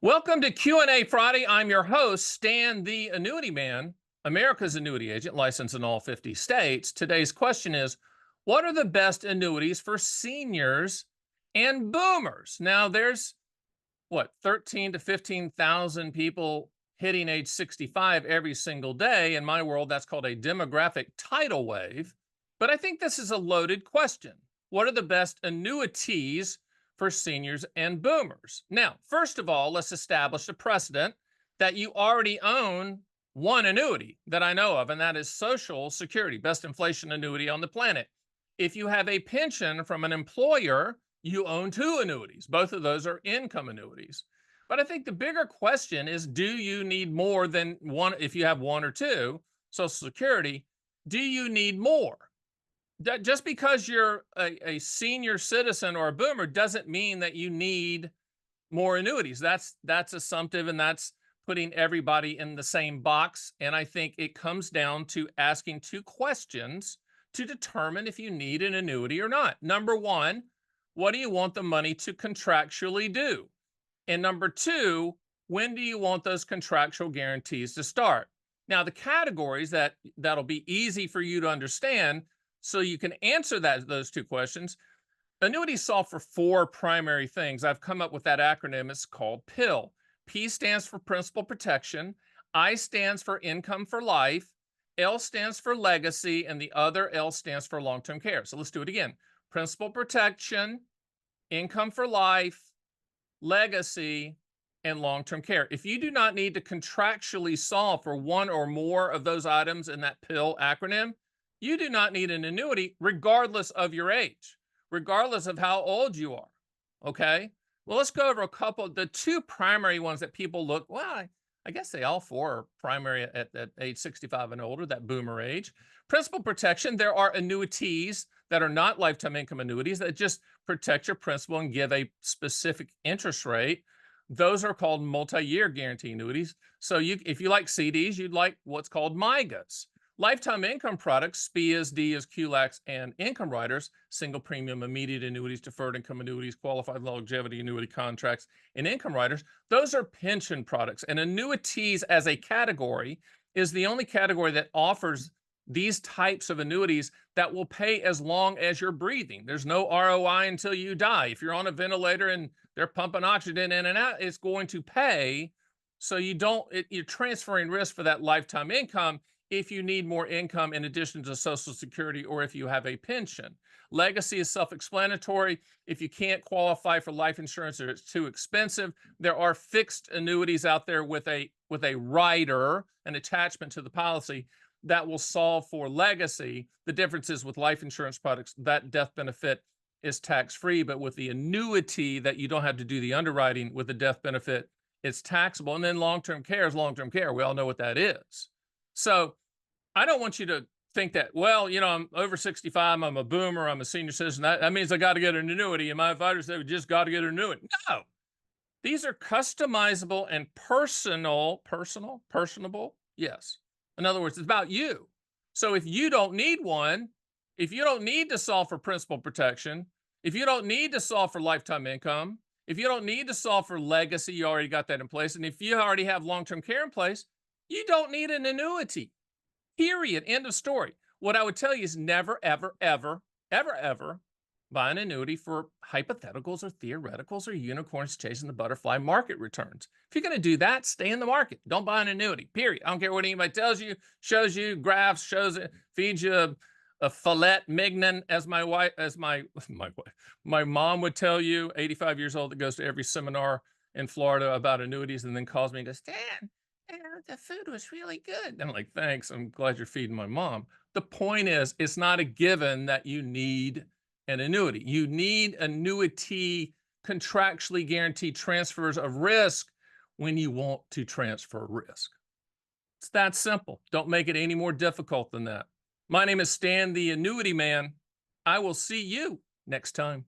Welcome to Q&A Friday. I'm your host, Stan the Annuity Man, America's annuity agent, licensed in all 50 states. Today's question is, what are the best annuities for seniors and boomers? Now, there's 13 to 15,000 people hitting age 65 every single day. In my world, that's called a demographic tidal wave. But I think this is a loaded question. What are the best annuities for seniors and boomers? Now, first of all, let's establish a precedent that you already own one annuity that I know of, and that is Social Security, best inflation annuity on the planet. If you have a pension from an employer, you own two annuities. Both of those are income annuities. But I think the bigger question is, do you need more than one? If you have one or two, Social Security, do you need more? Just because you're a senior citizen or a boomer doesn't mean that you need more annuities. That's assumptive, and that's putting everybody in the same box. And I think it comes down to asking two questions to determine if you need an annuity or not. Number one, what do you want the money to contractually do? And number two, when do you want those contractual guarantees to start? Now, the categories that'll be easy for you to understand so you can answer those two questions. Annuities solve for four primary things. I've come up with that acronym. It's called PIL. P stands for principal protection. I stands for income for life. L stands for legacy. And the other L stands for long-term care. So let's do it again. Principal protection, income for life, legacy, and long-term care. If you do not need to contractually solve for one or more of those items in that PIL acronym, you do not need an annuity regardless of your age, regardless of how old you are. Okay. Well, let's go over a couple. The two primary ones that people look, well, I guess they all four are primary at age 65 and older, that boomer age. Principal protection, there are annuities that are not lifetime income annuities that just protect your principal and give a specific interest rate. Those are called multi-year guarantee annuities. So if you like CDs, you'd like what's called MIGAs. Lifetime income products, SPIAs, DIAs, QLACs, and income riders, single premium immediate annuities, deferred income annuities, qualified longevity annuity contracts, and income riders, those are pension products. And annuities as a category is the only category that offers these types of annuities that will pay as long as you're breathing. There's no ROI until you die. If you're on a ventilator and they're pumping oxygen in and out, it's going to pay. So you're transferring risk for that lifetime income if you need more income in addition to Social Security or if you have a pension. Legacy is self-explanatory. If you can't qualify for life insurance or it's too expensive, there are fixed annuities out there with a rider, an attachment to the policy that will solve for legacy. The difference is with life insurance products, that death benefit is tax-free, but with the annuity that you don't have to do the underwriting with the death benefit, it's taxable. And then long-term care is long-term care. We all know what that is. So I don't want you to think that, well, I'm over 65, I'm a boomer, I'm a senior citizen. That means I got to get an annuity. And my advisor said, we just got to get an annuity. No, these are customizable and personable. Yes. In other words, it's about you. So if you don't need one, if you don't need to solve for principal protection, if you don't need to solve for lifetime income, if you don't need to solve for legacy, you already got that in place. And if you already have long-term care in place, you don't need an annuity. Period. End of story. What I would tell you is never, ever, ever, ever, ever buy an annuity for hypotheticals or theoreticals or unicorns chasing the butterfly market returns. If you're going to do that, stay in the market. Don't buy an annuity. Period. I don't care what anybody tells you, shows you, graphs, shows it, feeds you a filet mignon, as my mom would tell you, 85 years old, that goes to every seminar in Florida about annuities and then calls me and goes, Stan, the food was really good. And I'm like, thanks. I'm glad you're feeding my mom. The point is, it's not a given that you need an annuity. You need annuity contractually guaranteed transfers of risk when you want to transfer risk. It's that simple. Don't make it any more difficult than that. My name is Stan the Annuity Man. I will see you next time.